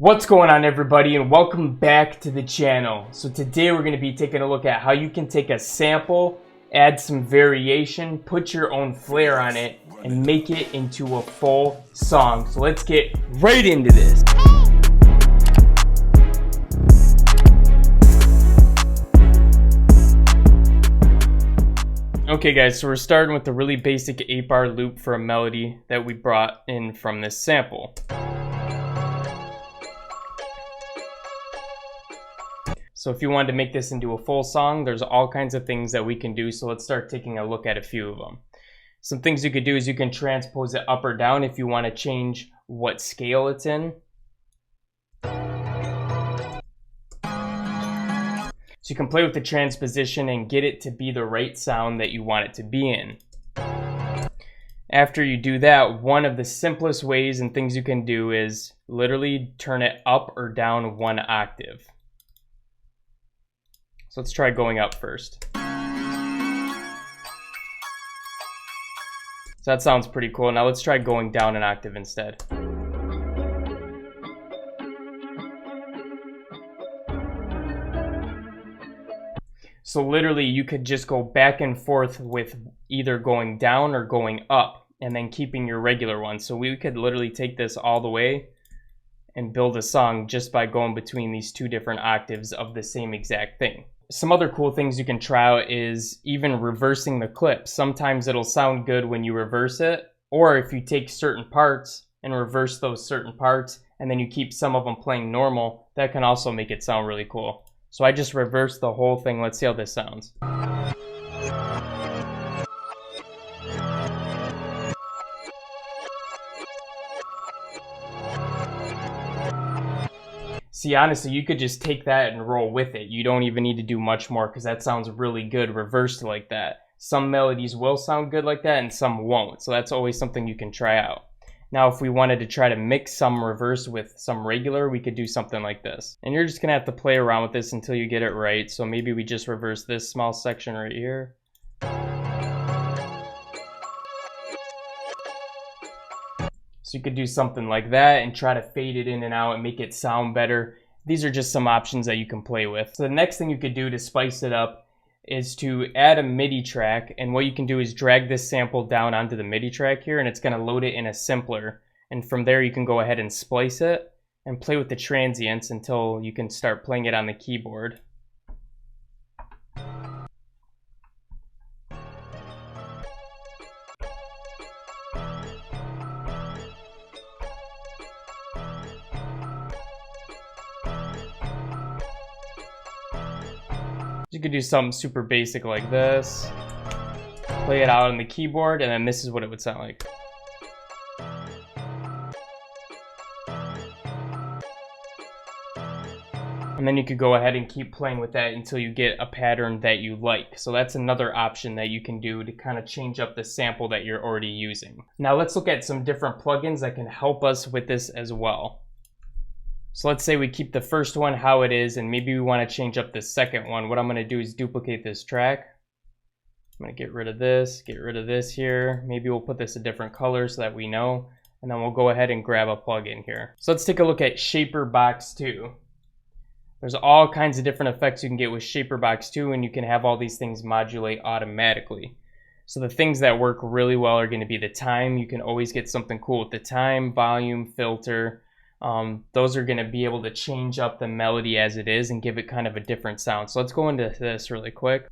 What's going on, everybody, and welcome back to the channel. So today we're going to be taking a look at how you can take a sample, add some variation, put your own flair on it, and make it into a full song. So let's get right into this. Okay guys, so we're starting with the really basic 8-bar loop for a melody that we brought in from this sample. So if you wanted to make this into a full song, there's all kinds of things that we can do. So let's start taking a look at a few of them. Some things you could do is you can transpose it up or down if you want to change what scale it's in. So you can play with the transposition and get it to be the right sound that you want it to be in. After you do that, one of the simplest ways and things you can do is literally turn it up or down one octave. So let's try going up first. So that sounds pretty cool. Now let's try going down an octave instead. So literally you could just go back and forth with either going down or going up and then keeping your regular one. So we could literally take this all the way and build a song just by going between these two different octaves of the same exact thing. Some other cool things you can try out is even reversing the clip. Sometimes it'll sound good when you reverse it, or if you take certain parts and reverse those certain parts and then you keep some of them playing normal, that can also make it sound really cool. So I just reversed the whole thing. Let's see how this sounds. See, honestly, you could just take that and roll with it. You don't even need to do much more because that sounds really good reversed like that. Some melodies will sound good like that and some won't. So that's always something you can try out. Now, if we wanted to try to mix some reverse with some regular, we could do something like this. And you're just going to have to play around with this until you get it right. So maybe we just reverse this small section right here. So you could do something like that and try to fade it in and out and make it sound better. These are just some options that you can play with. So the next thing you could do to spice it up is to add a Midi track. And what you can do is drag this sample down onto the Midi track here and it's going to load it in a simpler. And from there you can go ahead and splice it and play with the transients until you can start playing it on the keyboard. You could do something super basic like this, play it out on the keyboard, and then this is what it would sound like. And then you could go ahead and keep playing with that until you get a pattern that you like. So that's another option that you can do to kind of change up the sample that you're already using. Now let's look at some different plugins that can help us with this as well. So let's say we keep the first one how it is, and maybe we want to change up the second one. What I'm going to do is duplicate this track. I'm going to get rid of this here. Maybe we'll put this a different color so that we know. And then we'll go ahead and grab a plugin here. So let's take a look at Shaper Box 2. There's all kinds of different effects you can get with Shaper Box 2, and you can have all these things modulate automatically. So the things that work really well are going to be the time. You can always get something cool with the time, volume, filter. Those are going to be able to change up the melody as it is and give it kind of a different sound. So let's go into this really quick.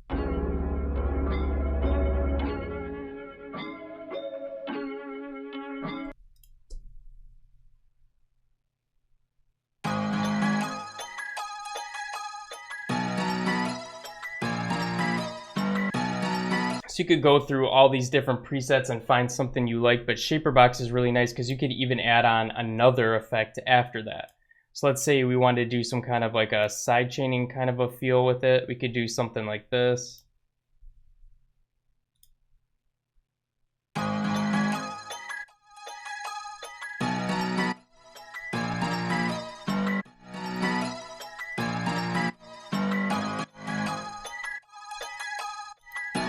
So you could go through all these different presets and find something you like, but Shaper Box is really nice because you could even add on another effect after that. So let's say we wanted to do some kind of like a side chaining kind of a feel with it. We could do something like this.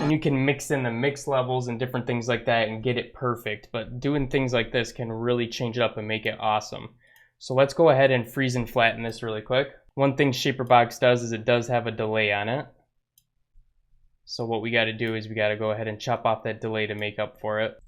And you can mix in the mix levels and different things like that and get it perfect. But doing things like this can really change it up and make it awesome. So let's go ahead and freeze and flatten this really quick. One thing Shaperbox does is it does have a delay on it. So what we got to do is we got to go ahead and chop off that delay to make up for it.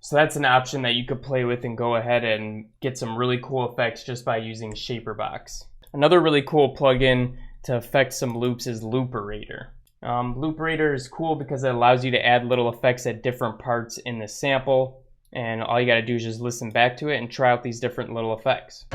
So that's an option that you could play with and go ahead and get some really cool effects just by using Shaperbox. Another really cool plugin to affect some loops is Looperator. Looperator is cool because it allows you to add little effects at different parts in the sample, and all you got to do is just listen back to it and try out these different little effects.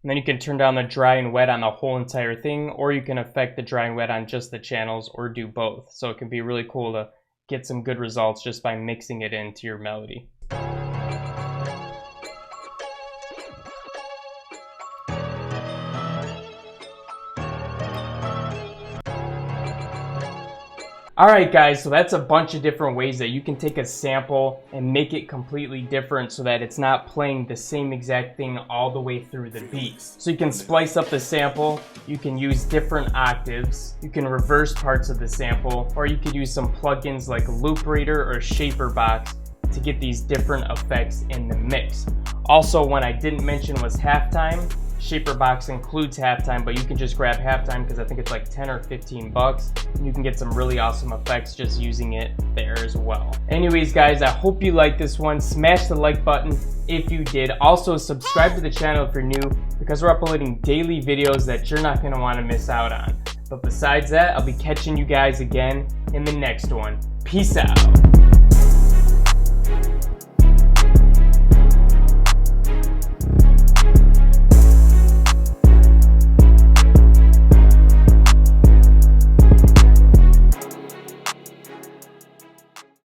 And then you can turn down the dry and wet on the whole entire thing, or you can affect the dry and wet on just the channels, or do both. So it can be really cool to get some good results just by mixing it into your melody. Alright guys, so that's a bunch of different ways that you can take a sample and make it completely different so that it's not playing the same exact thing all the way through the beat. So you can splice up the sample, you can use different octaves, you can reverse parts of the sample, or you could use some plugins like Looperator or Shaperbox to get these different effects in the mix. Also, one I didn't mention was halftime. Shaperbox includes halftime, but you can just grab halftime because I think it's like 10 or 15 bucks. And you can get some really awesome effects just using it there as well. Anyways guys, I hope you liked this one. Smash the like button if you did. Also subscribe to the channel if you're new because we're uploading daily videos that you're not going to want to miss out on. But besides that, I'll be catching you guys again in the next one. Peace out.